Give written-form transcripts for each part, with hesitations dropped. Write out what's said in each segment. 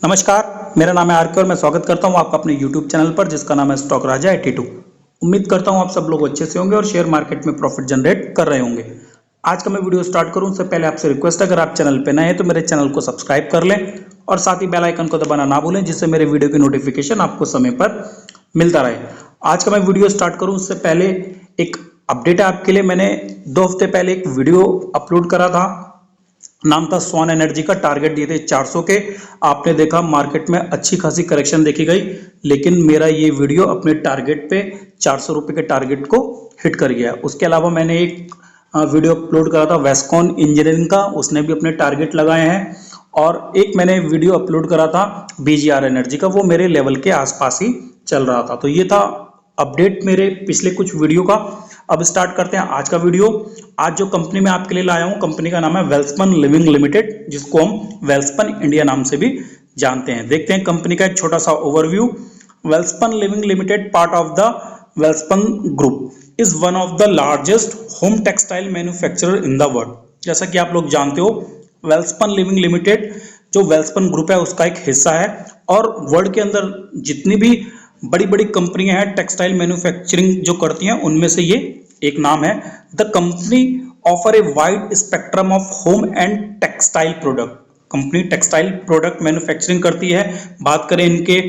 नमस्कार, मेरा नाम है आरके और मैं स्वागत करता हूं आपका अपने YouTube चैनल पर जिसका नाम है स्टॉक राजा 82। उम्मीद करता हूं आप सब लोग अच्छे से होंगे और शेयर मार्केट में प्रॉफिट जनरेट कर रहे होंगे। आज का मैं वीडियो स्टार्ट करूं उससे पहले आपसे रिक्वेस्ट है, अगर आप चैनल पे नए हैं तो मेरे चैनल को सब्सक्राइब कर लें और साथ ही बेल आइकन को दबाना ना भूलें, जिससे मेरे वीडियो की नोटिफिकेशन आपको समय पर मिलता रहे। आज का मैं वीडियो स्टार्ट करूं उससे पहले एक अपडेट है आपके लिए। मैंने 2 हफ्ते पहले एक वीडियो अपलोड करा था, नाम था स्वान एनर्जी का। टारगेट दिए थे 400 के। आपने देखा मार्केट में अच्छी खासी करेक्शन देखी गई, लेकिन मेरा ये वीडियो अपने टारगेट पे 400 रुपए के टारगेट को हिट कर गया। उसके अलावा मैंने एक वीडियो अपलोड करा था वेस्कॉन इंजीनियरिंग का, उसने भी अपने टारगेट लगाए हैं। और एक मैंने वीडियो अपलोड करा था बीजीआर एनर्जी का, वो मेरे लेवल के आसपास ही चल रहा था। तो ये था अपडेट मेरे पिछले कुछ वीडियो का। अब स्टार्ट करते हैं आज का वीडियो। आज जो कंपनी मैं आपके लिए लाया हूं, कंपनी का नाम है वेल्सपन लिविंग लिमिटेड, जिसको हम वेल्सपन इंडिया नाम से भी जानते हैं। देखते हैं कंपनी का एक छोटा सा overview. Welspun living limited, part of the Welspun group, is one of the largest home textile manufacturer in the world. जैसा कि आप लोग जानते हो, वेल्सपन लिविंग लिमिटेड जो वेल्सपन ग्रुप है उसका एक हिस्सा है, और वर्ल्ड के अंदर जितनी भी बड़ी बड़ी कंपनियां हैं टेक्सटाइल मैन्युफैक्चरिंग जो करती हैं, उनमें से ये एक नाम है। The company offer a wide spectrum of home and textile product. Company textile product manufacturing करती है। बात करें इनके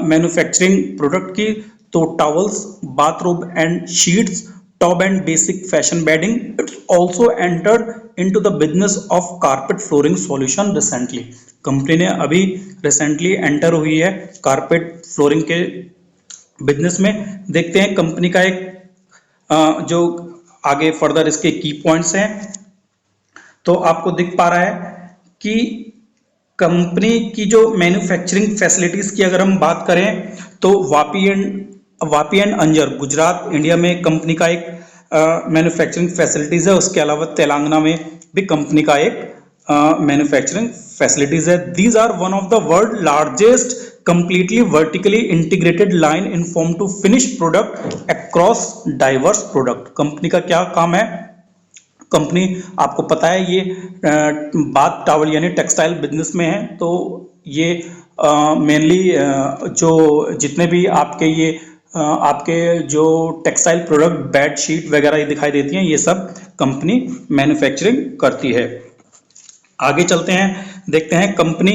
मैन्युफैक्चरिंग प्रोडक्ट की, तो towels, bathroom and sheets, top and basic fashion bedding. It's also entered into the business of carpet flooring solution recently. Company ने अभी recently enter हुई है कारपेट फ्लोरिंग के बिजनेस में। देखते हैं कंपनी का एक जो आगे फर्दर इसके की पॉइंट्स हैं। तो आपको दिख पा रहा है कि कंपनी की जो मैन्युफैक्चरिंग फैसिलिटीज की अगर हम बात करें, तो वापी एंड अंजर गुजरात इंडिया में कंपनी का एक मैन्युफैक्चरिंग फैसिलिटीज है। उसके अलावा तेलंगाना में भी कंपनी का एक मैन्युफैक्चरिंग फैसिलिटीज है। These are one of the world largest completely vertically integrated line in form to finish product across diverse product। Company का क्या काम है? कंपनी आपको पता है ये बाथ टॉवल यानी टेक्सटाइल बिजनेस में है। तो ये मेनली जो जितने भी आपके जो टेक्सटाइल प्रोडक्ट, बेड शीट वगैरह ये दिखाई देती हैं, ये सब कंपनी मैन्युफैक्चरिंग करती है। आगे चलते हैं, देखते हैं कंपनी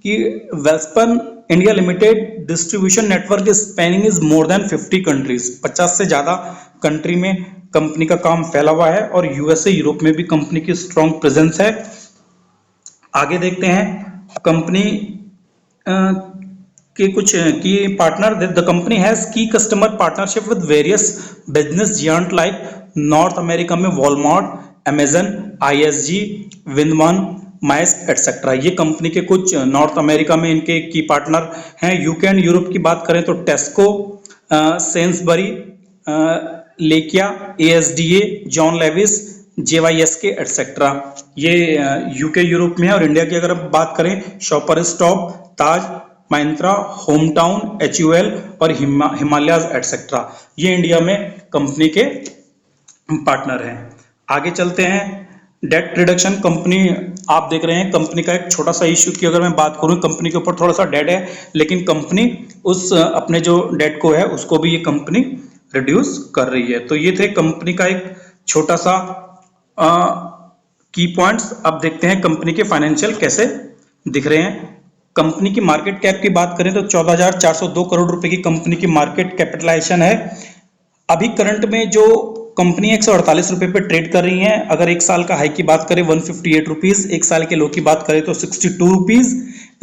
की Welspun India limited distribution network spanning is more than 50 countries. 50 से ज्यादा कंट्री में कंपनी का काम फैला हुआ है, और यूएसए, यूरोप में भी कंपनी की स्ट्रॉन्ग प्रेजेंस है। आगे देखते हैं कंपनी के कुछ की पार्टनर। द कंपनी हैज की customer partnership with various business giant like north America में वॉलमार्ट, अमेजन, आईएसजी, विंडमान, माइस्क एटसेट्रा। ये कंपनी के कुछ नॉर्थ अमेरिका में इनके की पार्टनर हैं। यूके एंड यूरोप की बात करें तो टेस्को, सेंसबरी, लेकिया, ASDA, John Lewis, JYSK et cetera. ये यूके यूरोप में है। और इंडिया की अगर हम बात करें, शॉपर स्टॉप, ताज, महिंद्रा, होम टाउन, एचयूएल और हिमालयाज एटसेट्रा, ये इंडिया में कंपनी के पार्टनर हैं। आगे चलते हैं, डेट रिडक्शन। कंपनी आप देख रहे हैं कंपनी का एक छोटा सा इश्यू की अगर मैं बात करूं, कंपनी के ऊपर थोड़ा सा डेट है, लेकिन कंपनी उस अपने जो डेट को है उसको भी ये कंपनी रिड्यूस कर रही है। तो ये थे कंपनी का एक छोटा सा की पॉइंट्स। अब देखते हैं कंपनी के फाइनेंशियल कैसे दिख रहे हैं। कंपनी की मार्केट कैप की बात करें तो 14,402 करोड़ रुपए की कंपनी की मार्केट कैपिटलाइजेशन है। अभी करंट में जो कंपनी 148 रुपए पे ट्रेड कर रही है। अगर एक साल का हाई की बात करें 158 रुपीज, एक साल के लो की बात करें तो 62 rupees.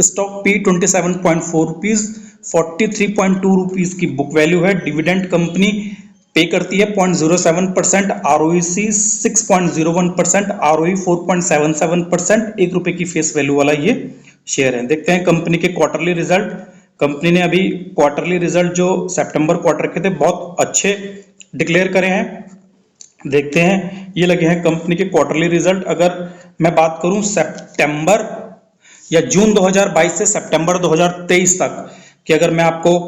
Stock P 27.4 rupees, 43.2 rupees की बुक वैल्यू है। डिविडेंड कंपनी पे करती है 0.07%, आरओईसी 6.01%, आरओई 4.77%। 1 रुपए की फेस वैल्यू वाला ये शेयर है। देखते हैं कंपनी के क्वार्टरली रिजल्ट। कंपनी ने अभी क्वार्टरली रिजल्ट जो सितंबर क्वार्टर के थे बहुत अच्छे डिक्लेयर करे हैं। देखते हैं, ये लगे हैं कंपनी के क्वार्टरली रिजल्ट। अगर मैं बात करूं सितंबर या जून 2022 से सितंबर 2023 तक कि अगर मैं आपको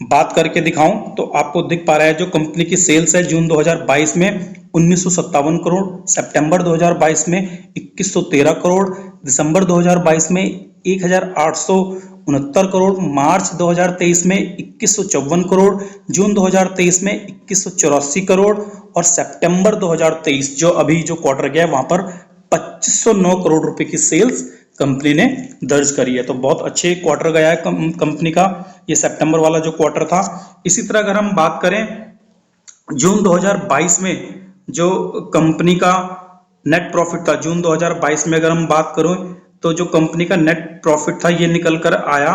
बात करके दिखाऊं, तो आपको दिख पा रहा है जो कंपनी की सेल्स है जून 2022 में 1957 करोड़, सितंबर 2022 में 2113 करोड़, दिसंबर 2022 में 1869 करोड़, मार्च 2023 में 2154 करोड़, जून 2023 में 2184 करोड़ और सितंबर 2023 जो अभी जो क्वार्टर गया वहां पर 2509 करोड़ रुपए की सेल्स कंपनी ने दर्ज करी है। तो बहुत अच्छे क्वार्टर गया है कंपनी का ये सितंबर वाला जो क्वार्टर था। इसी तरह अगर हम बात करें जून 2022 में जो कंपनी का नेट प्रॉफिट था, जून 2022 में अगर हम बात करें तो जो कंपनी का नेट प्रॉफिट था ये निकल कर आया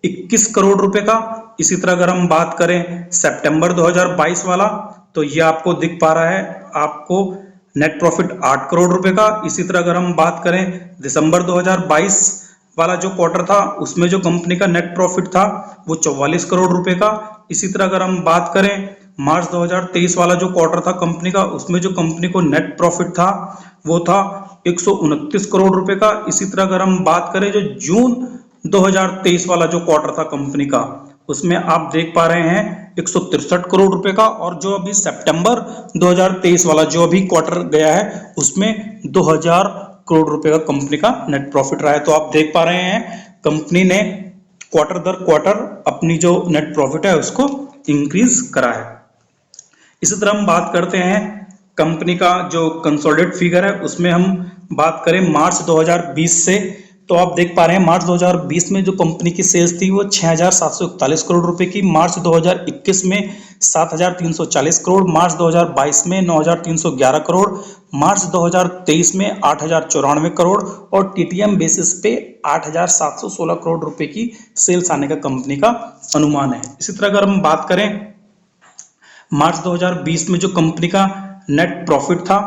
21 करोड़ रुपए का। इसी तरह अगर हम बात करें सितंबर 2022 वाला तो ये आपको दिख पा रहा है आपको नेट प्रॉफिट 8 करोड़ रुपए का। इसी तरह अगर हम बात करें दिसंबर 2022 वाला जो क्वार्टर था उसमें जो कंपनी का नेट प्रॉफिट था वो 44 करोड़ रुपए का। इसी तरह अगर हम बात करें मार्च 2023 वाला जो क्वार्टर था कंपनी का उसमें जो कंपनी को नेट प्रॉफिट था वो था 129 करोड़ रुपए का। इसी तरह अगर हम बात करें जो जून 2023 वाला जो क्वार्टर था कंपनी का उसमें आप देख पा रहे हैं 163 करोड़ रुपए का। और जो अभी सितंबर 2023 वाला जो अभी क्वार्टर गया है उसमें 2000 करोड़ रुपए का कंपनी का नेट प्रॉफिट रहा है। तो आप देख पा रहे हैं कंपनी ने क्वार्टर दर क्वार्टर अपनी जो नेट प्रॉफिट है उसको इंक्रीज करा है। इसी तरह हम बात करते हैं कंपनी का जो कंसोलिडेटेड फिगर है उसमें हम बात करें मार्च 2020 से तो आप देख पा रहे हैं मार्च 2020 में जो कंपनी की सेल्स थी वो 6,741 करोड़ रुपए की, मार्च 2021 में 7,340 करोड़, मार्च 2022 में 9,311 करोड़, मार्च 2023 में 8,094 करोड़ और टीटीएम बेसिस पे 8,716 करोड़ रुपए की सेल्स आने का कंपनी का अनुमान है। इसी तरह अगर हम बात करें मार्च 2020 में जो कंपनी का नेट प्रॉफिट था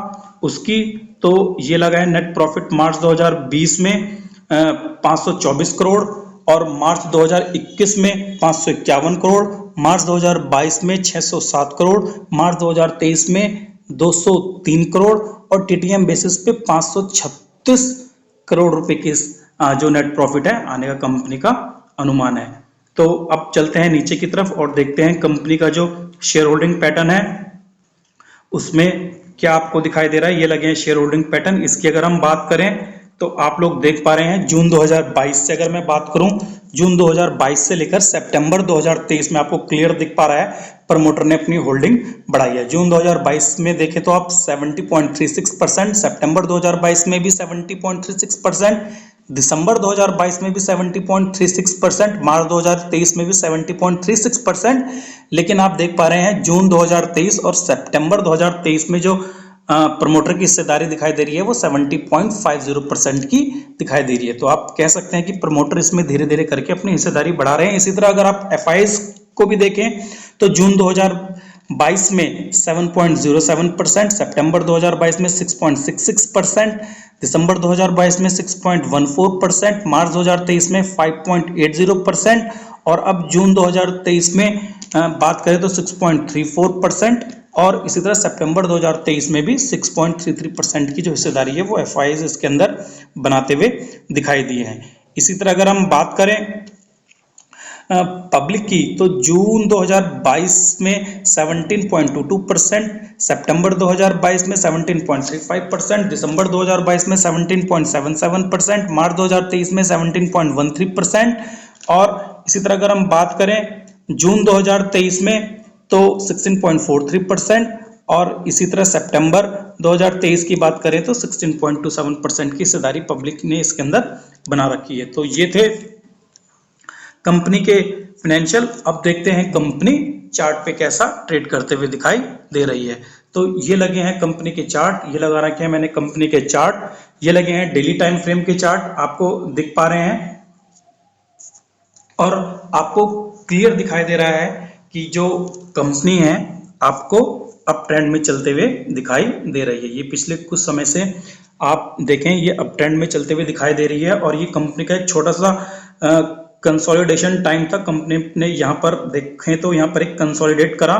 उसकी तो ये लगा है नेट प्रॉफिट मार्च 2020 में 524 करोड़ और मार्च 2021 में 551 करोड़, मार्च 2022 में 607 करोड़, मार्च 2023 में 203 करोड़ और टीटीएम बेसिस पे 536 करोड़ रुपए की जो नेट प्रॉफिट है आने का कंपनी का अनुमान है। तो अब चलते हैं नीचे की तरफ और देखते हैं कंपनी का जो शेयर होल्डिंग पैटर्न है उसमें क्या आपको दिखाई दे रहा है। ये लगे हैं शेयर होल्डिंग पैटर्न। इसकी अगर हम बात करें तो आप लोग देख पा रहे हैं जून 2022 से अगर मैं बात करूं जून 2022 से लेकर सितंबर 2023 में आपको क्लियर दिख पा रहा है प्रमोटर ने अपनी होल्डिंग बढ़ाई है। जून 2022 में देखें तो आप 70.36%, सितंबर 2022 में भी 70.36%, दिसंबर 2022 में भी 70.36%, मार्च 2023 में भी 70.36%। लेकिन आप देख पा रहे हैं जून 2023 और सितंबर 2023 में जो प्रमोटर की हिस्सेदारी दिखाई दे रही है वो 70.50% की दिखाई दे रही है। तो आप कह सकते हैं कि प्रमोटर इसमें धीरे धीरे करके अपनी हिस्सेदारी बढ़ा रहे हैं। इसी तरह अगर आप एफआईज को भी देखें तो जून 2022 में 7.07%, सितंबर 2022 में 6.66%, दिसंबर 2022 में 6.14%, मार्च 2023 में 5.80% और अब जून 2023 में बात करें तो 6.34% और इसी तरह सितंबर 2023 में भी 6.33% की जो हिस्सेदारी है वो एफआईज इसके अंदर बनाते हुए दिखाई दी है। इसी तरह अगर हम बात करें पब्लिक की तो जून 2022 में 17.22%, सितंबर 2022 में 17.35%, दिसंबर 2022 में 17.77%, मार्च 2023 में 17.13% और इसी तरह अगर हम बात करें जून 2023 में तो 16.43% और इसी तरह सितंबर 2023 की बात करें तो 16.27% की हिस्सेदारी पब्लिक ने इसके अंदर बना रखी है। तो ये थे कंपनी के फाइनेंशियल। अब देखते हैं कंपनी चार्ट पे कैसा ट्रेड करते हुए दिखाई दे रही है। तो ये लगे हैं कंपनी के चार्ट, ये लगा रखे हैं मैंने कंपनी के चार्ट, ये लगे हैं डेली टाइम फ्रेम के चार्ट आपको दिख पा रहे हैं और आपको क्लियर दिखाई दे रहा है कि जो कंपनी है आपको अप ट्रेंड में चलते हुए दिखाई दे रही है। ये पिछले कुछ समय से आप देखें ये अप ट्रेंड में चलते हुए दिखाई दे रही है और ये कंपनी का एक छोटा सा कंसोलिडेशन टाइम था। कंपनी ने यहाँ पर देखें तो यहाँ पर एक कंसोलिडेट करा।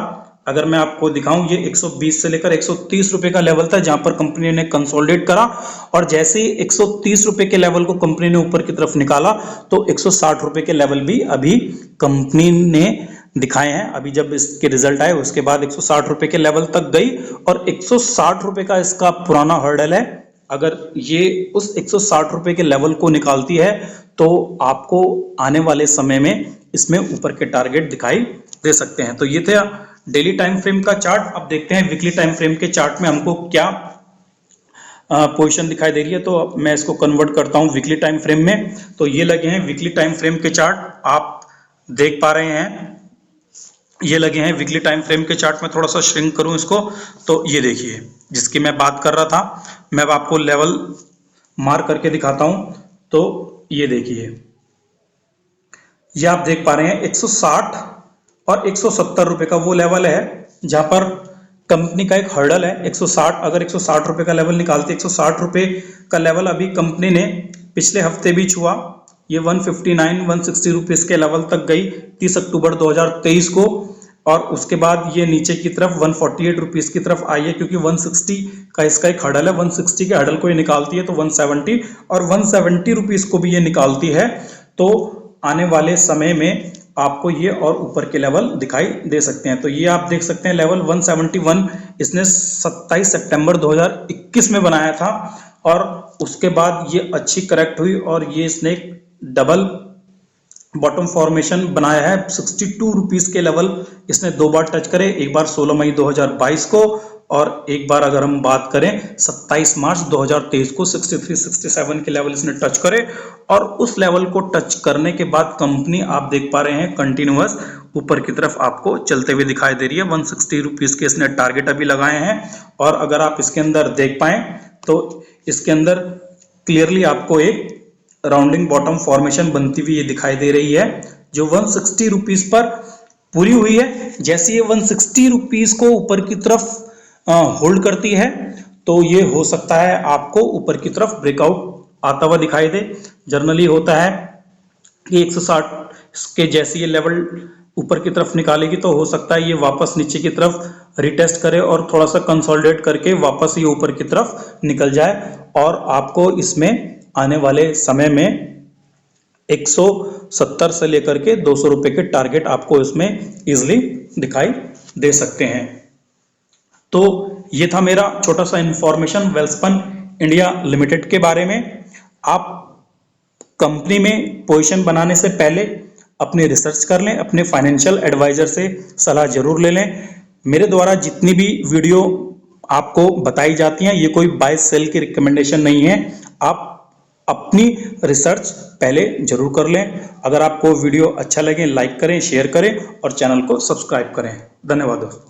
अगर मैं आपको दिखाऊं ये 120 से लेकर 130 रुपए का लेवल था जहां पर कंपनी ने कंसोलिडेट करा और जैसे ही 130 रुपए के लेवल को कंपनी ने ऊपर की तरफ निकाला तो 160 रुपए के लेवल भी अभी कंपनी ने दिखाए हैं। अभी जब इसके रिजल्ट आए उसके बाद 160 रुपए के लेवल तक गई और 160 रुपए का इसका पुराना हर्डल है अगर ये उस 160 रुपए के लेवल को निकालती है तो आपको आने वाले समय में इसमें ऊपर के टारगेट दिखाई दे सकते हैं। तो ये थे डेली टाइम फ्रेम का चार्ट। अब देखते हैं वीकली टाइम फ्रेम के चार्ट में हमको क्या पोजीशन दिखाई दे रही है। तो अब मैं इसको कन्वर्ट करता हूं वीकली टाइम फ्रेम में। तो ये लगे हैं वीकली टाइम फ्रेम के चार्ट, आप देख पा रहे हैं, ये लगे हैं वीकली टाइम फ्रेम के चार्ट में। थोड़ा सा श्रिंक करूं इसको तो ये देखिए जिसकी मैं बात कर रहा था, मैं अब आपको लेवल मार्क करके दिखाता हूं। तो ये देखिए, ये आप देख पा रहे हैं 160 और 170 रुपए का वो लेवल है जहां पर कंपनी का एक हर्डल है 160। अगर 160 रुपए का लेवल निकालती है, 160 रुपए का लेवल अभी कंपनी ने पिछले हफ्ते भी छुआ, ये 159-160 रुपीस के लेवल तक गई 30 अक्टूबर 2023 को, और उसके बाद ये नीचे की तरफ 148 रुपीस की तरफ आई है, क्योंकि 160 का इसका एक हर्डल है, 160 के हर्डल को ये निकालती है तो 170 और 170 रुपीस को भी ये निकालती है। तो आने वाले समय में आपको ये और ऊपर के लेवल दिखाई दे सकते हैं। तो ये आप देख सकते हैं लेवल 171 इसने 27 सितंबर 2021 में बनाया था, और उसके बाद ये अच्छी करेक्ट हुई और ये इसने डबल बॉटम फॉर्मेशन बनाया है। 62 रुपीस के लेवल इसने दो बार टच करे, एक बार 16 मई 2022 को और एक बार अगर हम बात करें 27 मार्च 2023 को 63-67 के लेवल इसने टच करे, और उस लेवल को टच करने के बाद कंपनी आप देख पा रहे हैं कंटिन्यूअस ऊपर की तरफ आपको चलते हुए दिखाई दे रही है। 160 रुपीस के इसने टारगेट अभी लगाए हैं, और अगर आप इसके अंदर देख पाए तो इसके अंदर क्लियरली आपको एक राउंडिंग बॉटम फॉर्मेशन बनती हुई ये दिखाई दे रही है, जो 160 रुपीस पर पूरी हुई है। जैसे ये 160 रुपीस को ऊपर की तरफ होल्ड करती है तो ये हो सकता है आपको ऊपर की तरफ ब्रेकआउट आता हुआ दिखाई दे। जनरली होता है कि 160 के जैसे ये लेवल ऊपर की तरफ निकालेगी तो हो सकता है ये वापस नीचे की तरफ रिटेस्ट करे और थोड़ा सा कंसोलिडेट करके वापस ये ऊपर की तरफ निकल जाए, और आपको इसमें आने वाले समय में 170 से लेकर के 200 रुपए के टारगेट आपको इसमें इजिली दिखाई दे सकते हैं। तो ये था मेरा छोटा सा इंफॉर्मेशन वेल्सपन इंडिया लिमिटेड के बारे में। आप कंपनी में पोजीशन बनाने से पहले अपनी रिसर्च कर लें, अपने फाइनेंशियल एडवाइजर से सलाह जरूर ले लें। मेरे द्वारा जितनी भी वीडियो आपको बताई जाती हैं ये कोई बाय सेल की रिकमेंडेशन नहीं है, आप अपनी रिसर्च पहले जरूर कर लें। अगर आपको वीडियो अच्छा लगे लाइक करें, शेयर करें और चैनल को सब्सक्राइब करें। धन्यवाद दोस्तों।